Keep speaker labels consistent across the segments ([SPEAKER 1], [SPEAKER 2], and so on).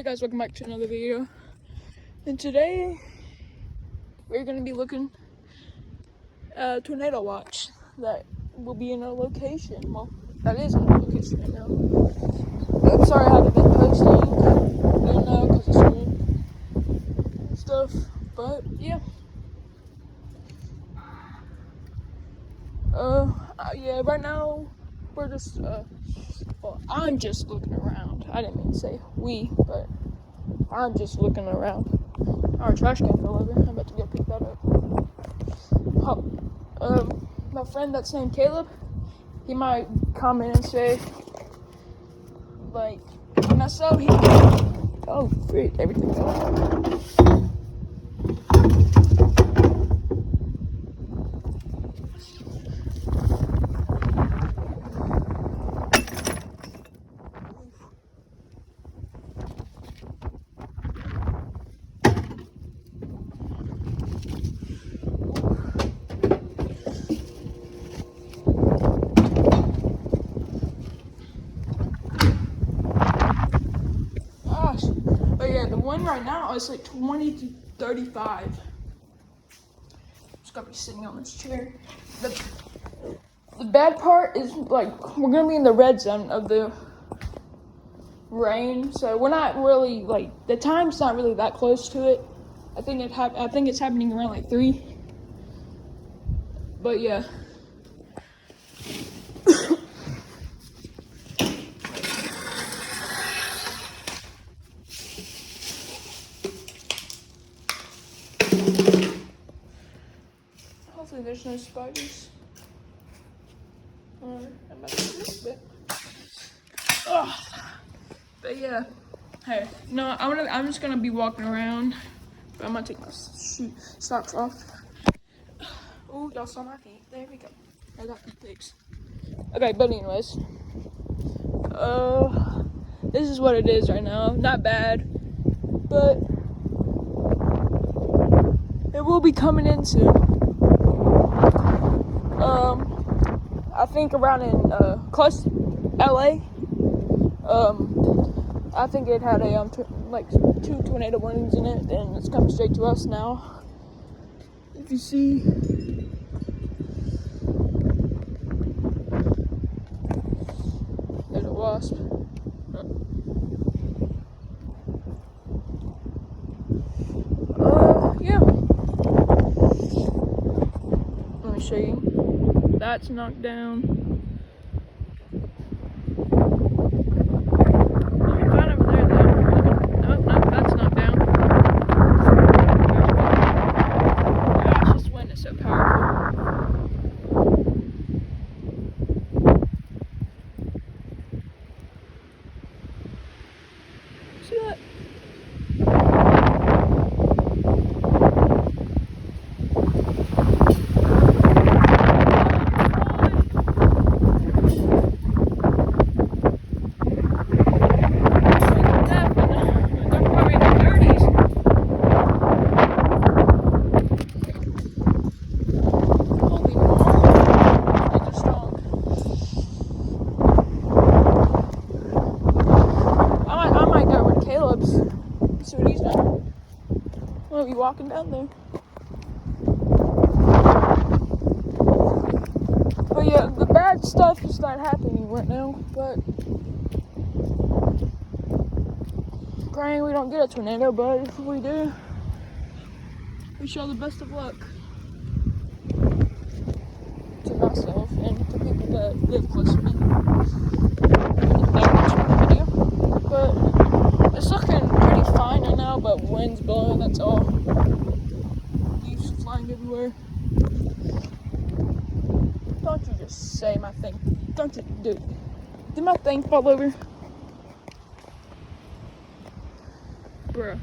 [SPEAKER 1] Hey guys, welcome back to another video. And today we're going to be looking at a tornado watch that will be in a location. Well, that is in a location right now. I'm sorry I haven't been posting, because of school and stuff. But yeah. Yeah, right now we're just, well, I'm just looking around. I didn't mean to say we, but I'm just looking around. Our trash can fell over. I'm about to go pick that up. My friend that's named Caleb, he might comment and say, like, when I saw him, oh, freak, everything fell over. But yeah, the one right now is like 20 to 35. Just gotta be sitting on this chair. The bad part is, like, we're gonna be in the red zone of the rain, so we're not really, like, the time's not really that close to it. I think it's happening around like 3. But yeah. Hopefully there's no spiders. But yeah. Hey, no, I'm just gonna be walking around. But I'm gonna take my socks off. Oh, y'all saw my feet. There we go. I got feet pics. Okay, but anyways. This is what it is right now. Not bad, but it will be coming in soon. I think around in close to LA. I think it had a like 2 tornado warnings in it, and it's coming straight to us now. If you see, there's a wasp. Yeah. Let me show you. That's knocked down. See that? See what he's doing. We'll be walking down there. But yeah, the bad stuff is not happening right now, but praying we don't get a tornado, but if we do, we show the best of luck to myself and to people that live close to me. But it's looking pretty fine right now, but wind's blowing, that's all. Leaves flying everywhere. Don't you just say my thing. Don't you, dude. Did my thing fall over? Bruh.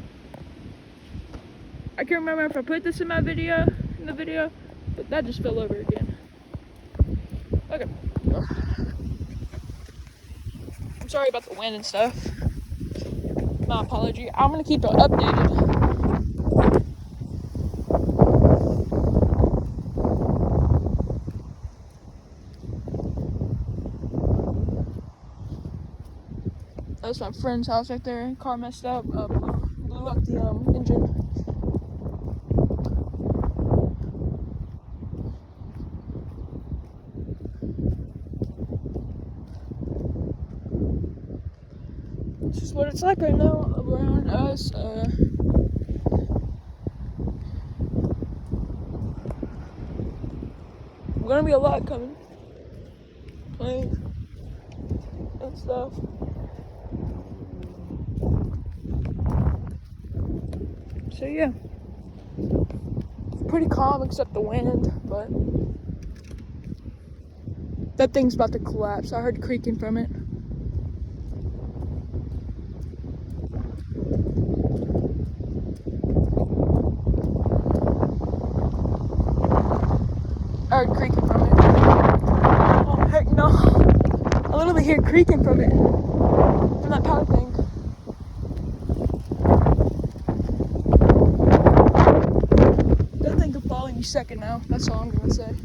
[SPEAKER 1] I can't remember if I put this in the video, but that just fell over again. Okay. I'm sorry about the wind and stuff. My apology. I'm gonna keep it updated. That's my friend's house right there. Car messed up. Blew up the engine. This is what it's like right now around us. Gonna be a lot coming. Planes and stuff. So yeah, it's pretty calm except the wind, but that thing's about to collapse. I heard creaking from it. I heard creaking from it. Oh heck no. I literally hear creaking from it. From that power thing. That thing could fall any second now. That's all I'm gonna say.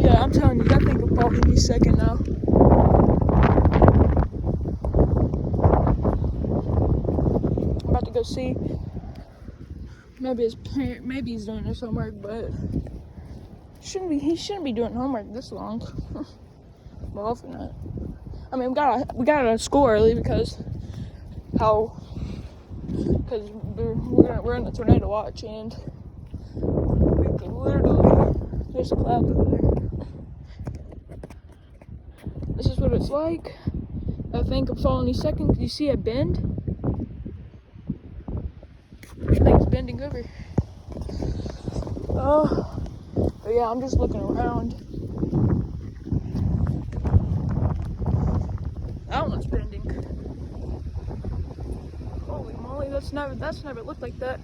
[SPEAKER 1] Yeah, I'm telling you, that thing could fall any second now. I'm about to go see. Maybe he's doing his homework, but he shouldn't be doing homework this long. Well, hopefully not. I mean, we got out of school early because we're in a tornado watch, and we could literally, there's a cloud over there. This is what it's like. That thing could fall any second. Can you see it bend? That thing's bending over. Oh, but yeah, I'm just looking around. That one's bending. Holy moly, that's never looked like that.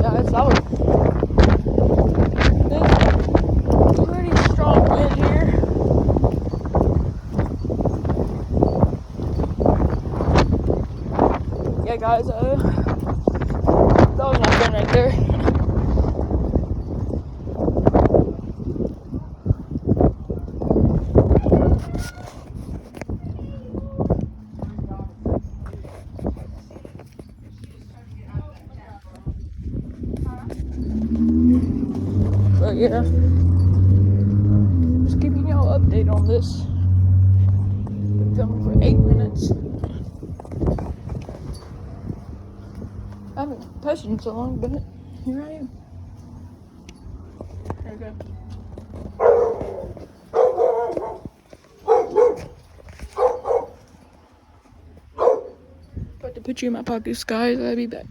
[SPEAKER 1] Guys, that was pretty strong wind here. Yeah, guys, that was not fun right there. But yeah, just giving y'all an update on this. Been filming for 8 minutes. I haven't posted in so long, but here I am. There we go. About to put you in my pocket, guys. I'll be back.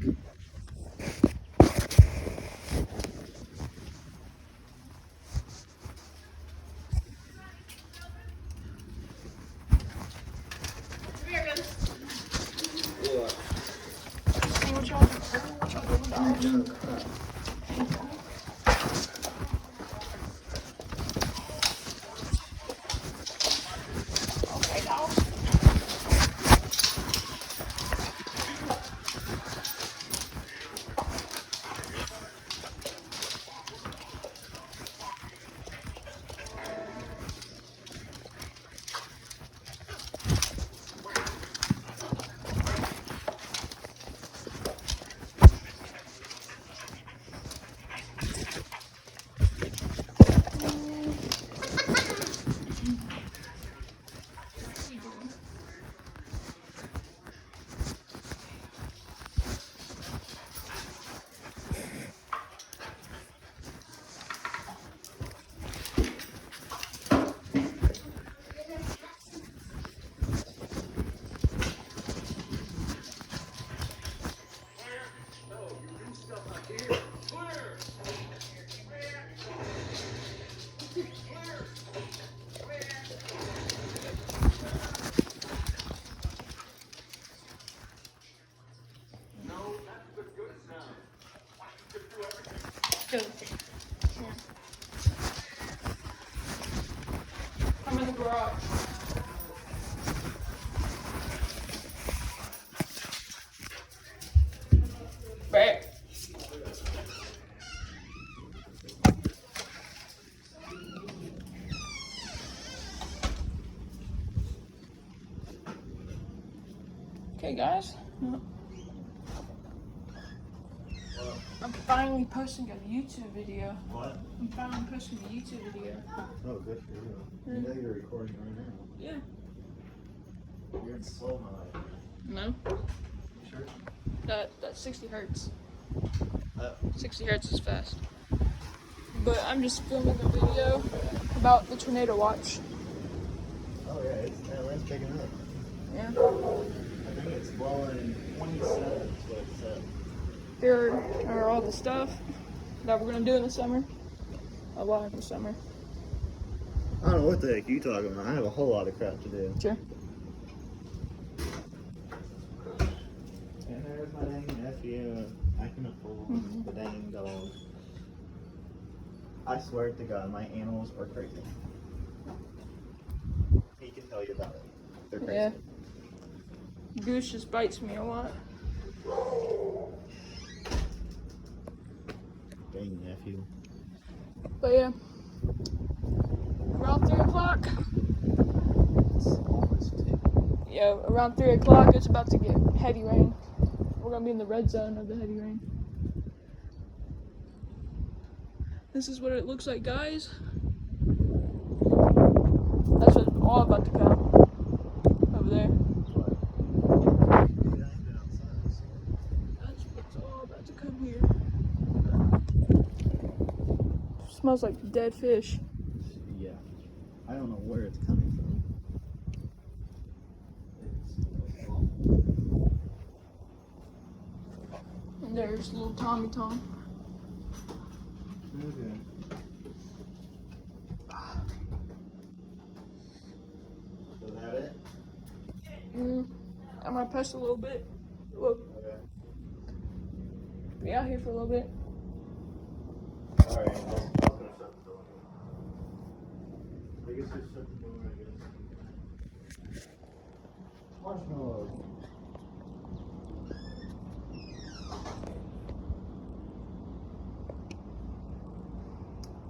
[SPEAKER 1] Go. Here. I'm in the garage. Right. Okay, guys. I'm finally posting a YouTube video.
[SPEAKER 2] What?
[SPEAKER 1] I'm finally posting a YouTube video.
[SPEAKER 2] Oh, good for you.
[SPEAKER 1] Yeah.
[SPEAKER 2] You know you're recording right now.
[SPEAKER 1] Yeah.
[SPEAKER 2] You're in slow mo.
[SPEAKER 1] No.
[SPEAKER 2] You sure?
[SPEAKER 1] That's 60 hertz. 60
[SPEAKER 2] Oh.
[SPEAKER 1] hertz is fast. But I'm just filming a video about the tornado watch.
[SPEAKER 2] Oh yeah, that wind's picking up.
[SPEAKER 1] Yeah.
[SPEAKER 2] I think it's blowing 27 is what it said.
[SPEAKER 1] Here are all the stuff that we're gonna do in the summer. A lot in the summer.
[SPEAKER 2] I don't know what the heck you talking about. I have a whole lot of crap to do.
[SPEAKER 1] Sure.
[SPEAKER 2] And there's my dang nephew acting a fool. The dang dog. I swear to God, my animals are crazy. He can tell you about it. They're crazy.
[SPEAKER 1] Yeah. Goose just bites me a lot.
[SPEAKER 2] Dang nephew.
[SPEAKER 1] But yeah. Around 3 o'clock.
[SPEAKER 2] It's almost 2.
[SPEAKER 1] Yeah, around 3 o'clock it's about to get heavy rain. We're gonna be in the red zone of the heavy rain. This is what it looks like, guys. That's what's all about to come. Over there. That's what's all about to come here. Smells like dead fish.
[SPEAKER 2] Yeah. I don't know where it's coming from.
[SPEAKER 1] And there's little Tommy Tom.
[SPEAKER 2] Okay. So that it?
[SPEAKER 1] I'm gonna post a little bit. Look,
[SPEAKER 2] Okay.
[SPEAKER 1] be out here for a little bit.
[SPEAKER 2] Alright, I was gonna shut the door. I guess I shut the door, I guess. Marshmallow.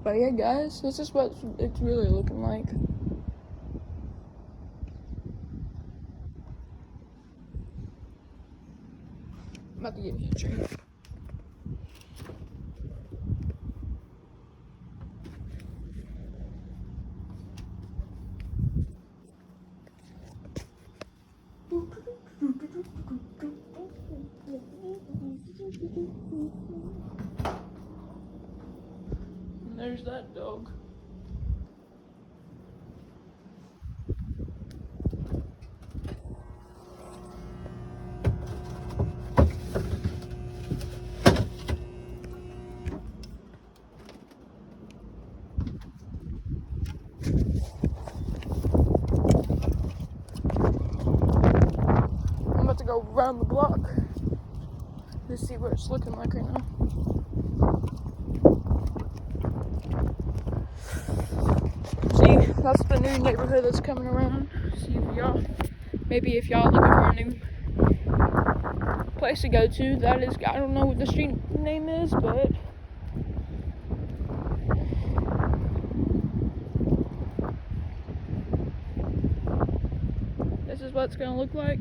[SPEAKER 1] But yeah, guys, this is what it's really looking like. I'm about to give you a drink. And there's that dog. I'm about to go around the block to see what it's looking like right now. See, that's the new neighborhood that's coming around. See if y'all, maybe if y'all looking for a new place to go to, that is, I don't know what the street name is, but this is what it's gonna look like.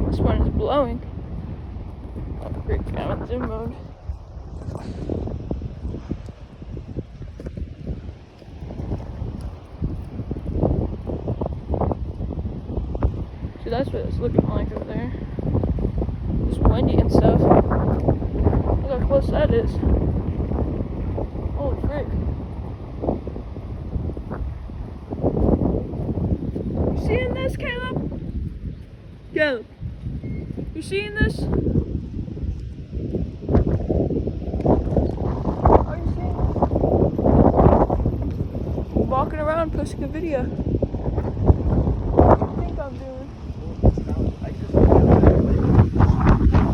[SPEAKER 1] This one is blowing. Oh, great, I'm in zoom mode. So that's what it's looking like over there. It's windy and stuff. Look how close that is. Holy frick. You seeing this, Caleb? Caleb, you seeing this? Are you seeing it? a video. What do you think I'm doing?
[SPEAKER 2] I just found that way.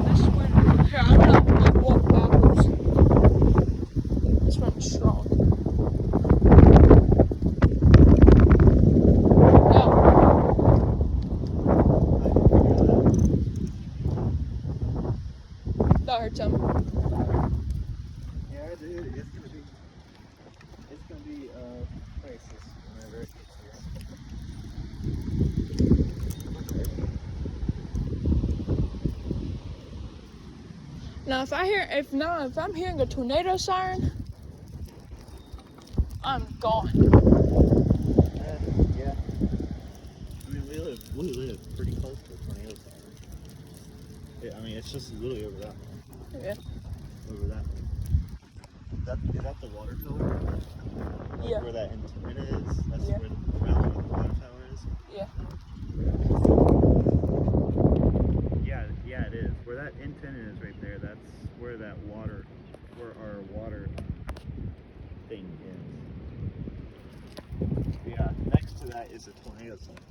[SPEAKER 1] This is weird. Here, I'm gonna like, walk backwards. This one's strong. No. That hurts him.
[SPEAKER 2] Yeah, dude, it's gonna be crisis whenever it gets here.
[SPEAKER 1] Now, if I'm hearing a tornado siren, I'm gone.
[SPEAKER 2] Yeah. I mean, we live pretty close to a tornado siren. Yeah, I mean, it's just literally over that one.
[SPEAKER 1] Yeah.
[SPEAKER 2] Over that one. Is that the water tower? Like
[SPEAKER 1] Yeah.
[SPEAKER 2] where that antenna is? That's
[SPEAKER 1] Yeah.
[SPEAKER 2] where around where the water tower is?
[SPEAKER 1] Yeah.
[SPEAKER 2] Yeah, it is. Where that antenna is right there, that's where where our water thing is. Yeah, next to that is a tornado center.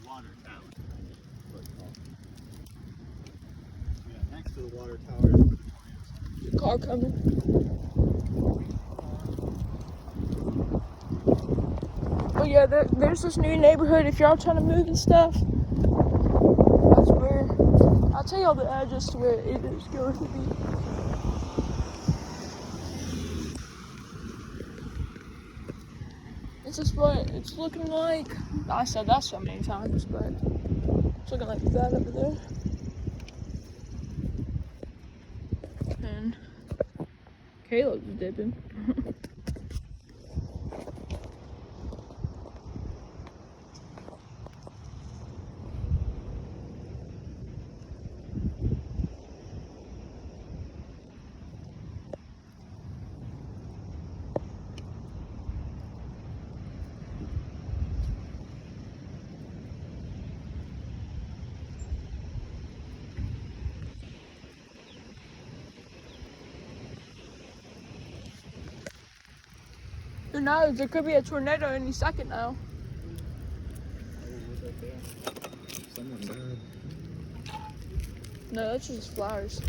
[SPEAKER 2] Water tower. That's what it's called. Yeah, next to the water tower is where the tornado center.
[SPEAKER 1] Car coming. Oh yeah, there's this new neighborhood. If y'all trying to move and stuff, that's where. I'll tell y'all the address to where it is going to be. This is what it's looking like. I said that so many times, but it's looking like that over there. And Caleb's dipping. Who knows? There could be a tornado any second now.
[SPEAKER 2] Someone died.
[SPEAKER 1] No, that's just flowers.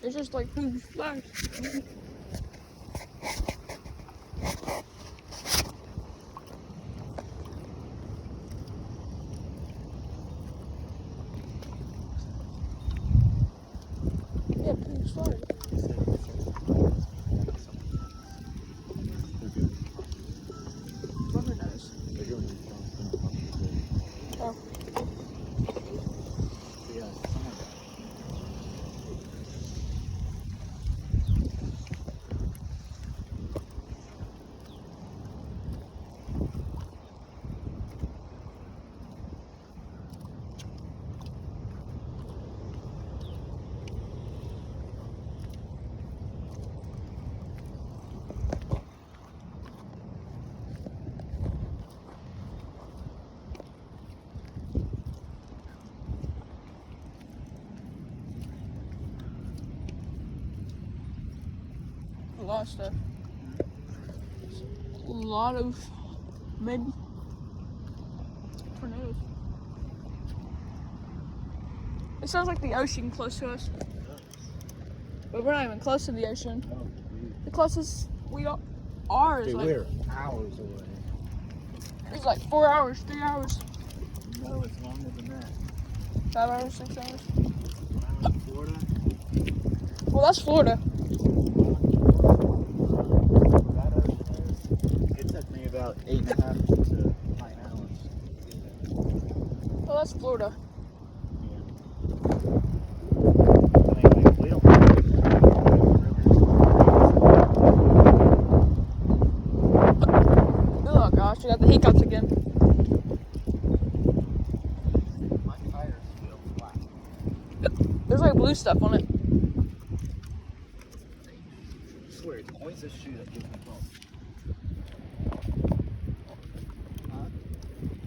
[SPEAKER 1] It's just like huge flowers. Yeah, huge flowers. Well, who knows? Oh.
[SPEAKER 2] Yeah, someone died.
[SPEAKER 1] A lot of stuff. A lot of maybe tornadoes. It sounds like the ocean close to us, but we're not even close to the ocean. The closest we are is
[SPEAKER 2] Dude,
[SPEAKER 1] like
[SPEAKER 2] we're hours away.
[SPEAKER 1] it's like 4 hours, 3 hours,
[SPEAKER 2] No, it's longer than that.
[SPEAKER 1] 5 hours, 6 hours.
[SPEAKER 2] Florida?
[SPEAKER 1] Well, that's Florida.
[SPEAKER 2] That ocean is, it took me about 8.5 to 9 hours.
[SPEAKER 1] Well, that's Florida.
[SPEAKER 2] I mean, we don't have
[SPEAKER 1] Oh gosh, I got the hiccups again.
[SPEAKER 2] my tires feel flat.
[SPEAKER 1] There's like blue stuff on it.
[SPEAKER 2] I swear, it's always a shoe that gives me bumps.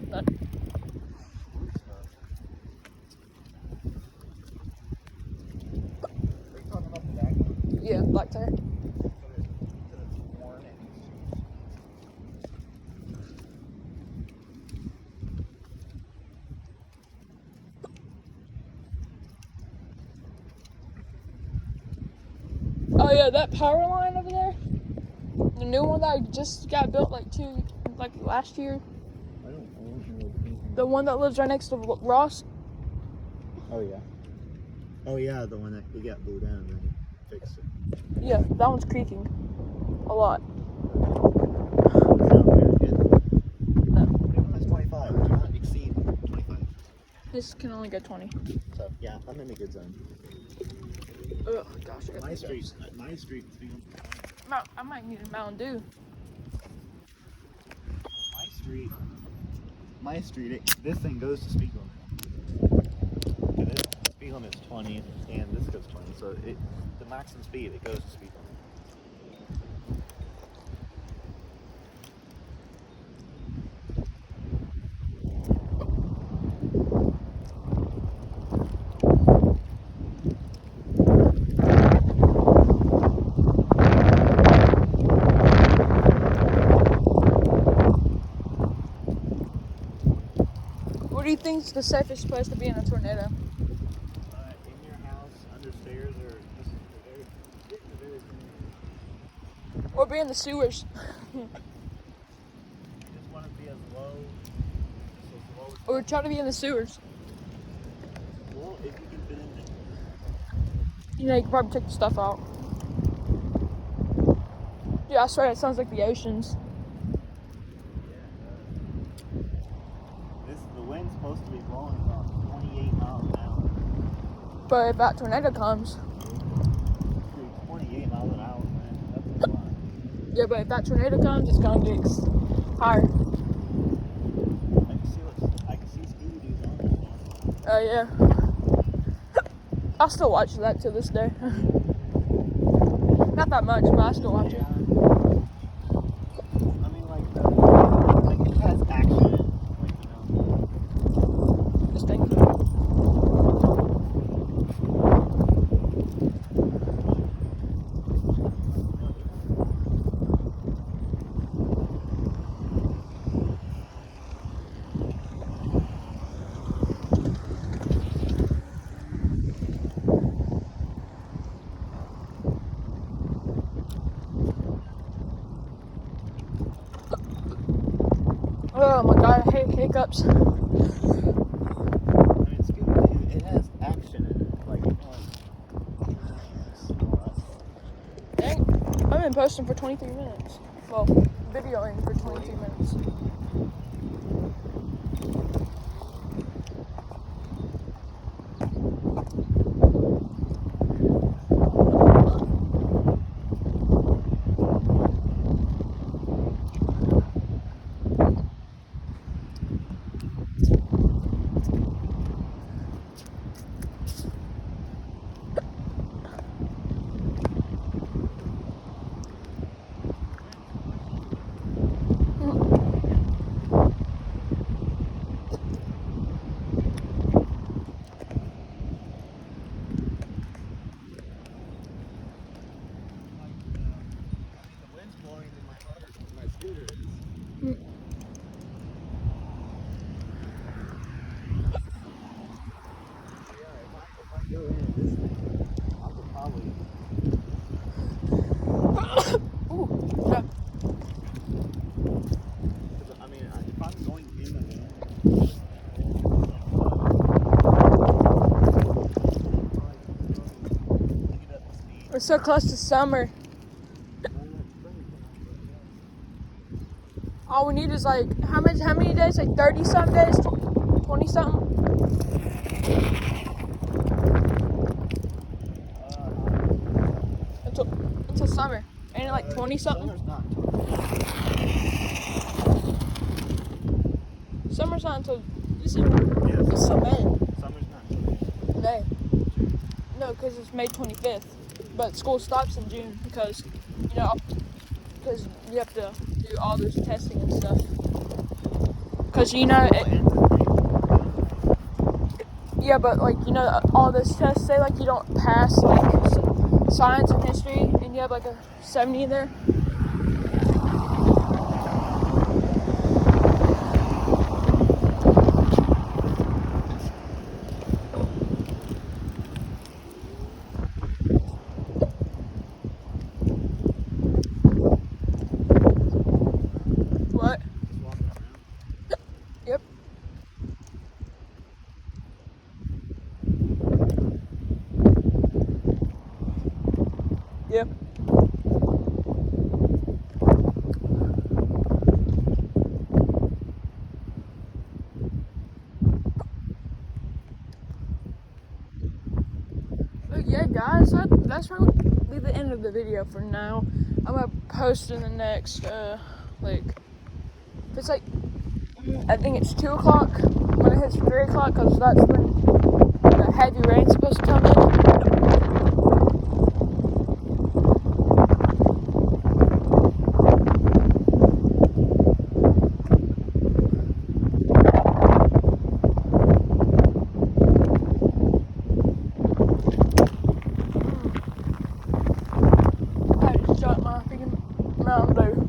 [SPEAKER 1] None.
[SPEAKER 2] Are you talking about the back one?
[SPEAKER 1] Yeah, black tire. Oh yeah, that power line over there, the new one that just got built like last year.
[SPEAKER 2] I don't know.
[SPEAKER 1] The one that lives right next to Ross.
[SPEAKER 2] Oh yeah. Oh yeah, the one that we got blew down and then fixed it.
[SPEAKER 1] Yeah, that one's creaking a lot.
[SPEAKER 2] That's 25. Do not exceed 25.
[SPEAKER 1] This can only get 20.
[SPEAKER 2] So yeah, I'm in the good zone.
[SPEAKER 1] Oh gosh, I got
[SPEAKER 2] My
[SPEAKER 1] these
[SPEAKER 2] street.
[SPEAKER 1] guys.
[SPEAKER 2] My street. Speaking
[SPEAKER 1] I might need a Mountain Dew.
[SPEAKER 2] My street. This thing goes to speed limit. This speed limit's 20, and this goes 20. So the maximum speed it goes to speed limit.
[SPEAKER 1] What do you think is the safest place to be in a tornado?
[SPEAKER 2] In your house, under stairs, or just the very
[SPEAKER 1] Or be in the sewers?
[SPEAKER 2] You just want to be as low as
[SPEAKER 1] Or try to be in the sewers.
[SPEAKER 2] well, if you can fit in there.
[SPEAKER 1] You know, you can probably take the stuff out. Dude, I swear it sounds like the oceans.
[SPEAKER 2] The wind's supposed to be blowing about 28 miles an hour.
[SPEAKER 1] But if that tornado comes,
[SPEAKER 2] Dude, 28 miles an hour, man. That's a lot.
[SPEAKER 1] yeah, but if that tornado comes, it's gonna get higher.
[SPEAKER 2] I can see Scooby-Doo's on it.
[SPEAKER 1] Oh yeah. I still watch that to this day. Not that much, but I still watch it.
[SPEAKER 2] I mean, like it has action in it. Like,
[SPEAKER 1] This thing. Oh my god, I hate hiccups.
[SPEAKER 2] I mean, Scooby-Doo, it has action in it. Like,
[SPEAKER 1] Dang, I've been posting for 23 minutes. Well, videoing for 23 minutes.
[SPEAKER 2] the wind's blowing in my scooter is. If I go in this thing, I could probably.
[SPEAKER 1] Ooh, yeah.
[SPEAKER 2] I mean, if I'm going in the wind.
[SPEAKER 1] We're so close to summer. All we need is like how many days? Like 30 some days, 20 something. Until summer. Ain't it like 20 something?
[SPEAKER 2] Summer's not.
[SPEAKER 1] Summer's not until this is
[SPEAKER 2] Yes.
[SPEAKER 1] it's till May.
[SPEAKER 2] Summer's not.
[SPEAKER 1] May. No, because it's May 25th. But school stops in June because you have to do all this testing and stuff. Because yeah, but like all this tests say like you don't pass like science and history, and you have like a 70 in there. yeah, guys, that's probably the end of the video for now. I'm gonna post in the next, like, if it's like, I think it's 2 o'clock when it hits 3 o'clock, because that's when the heavy rain's supposed to come in. I just shot my freaking Mountain Dew.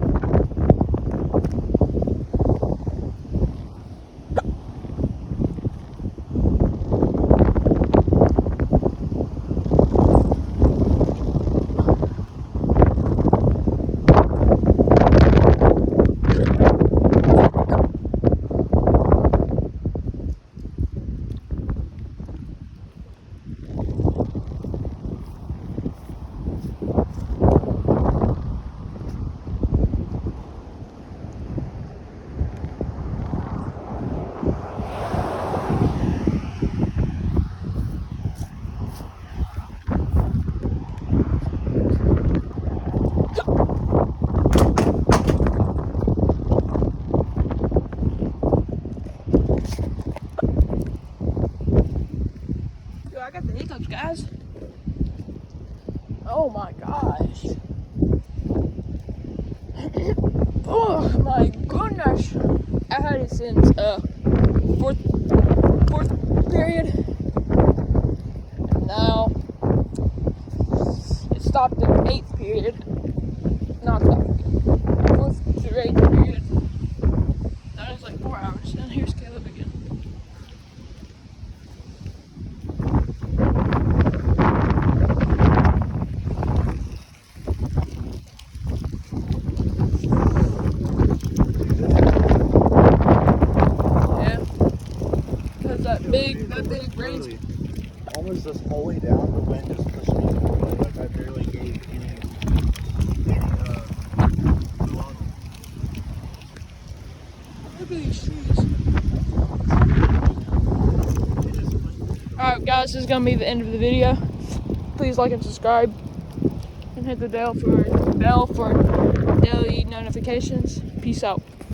[SPEAKER 1] Yo, I got the hiccups, guys. Oh my gosh. Oh my goodness. I had it since fourth period. And now it stopped at 8th period. Not stopped. 4th through 8th period. That is like 4 hours. And here's Caleb again. That big rain.
[SPEAKER 2] Literally, almost this whole way down, the wind just pushed me forward. Like I barely gave any throttle.
[SPEAKER 1] Look at these trees. Alright guys, this is gonna be the end of the video. Please like and subscribe and hit the bell for daily notifications. Peace out.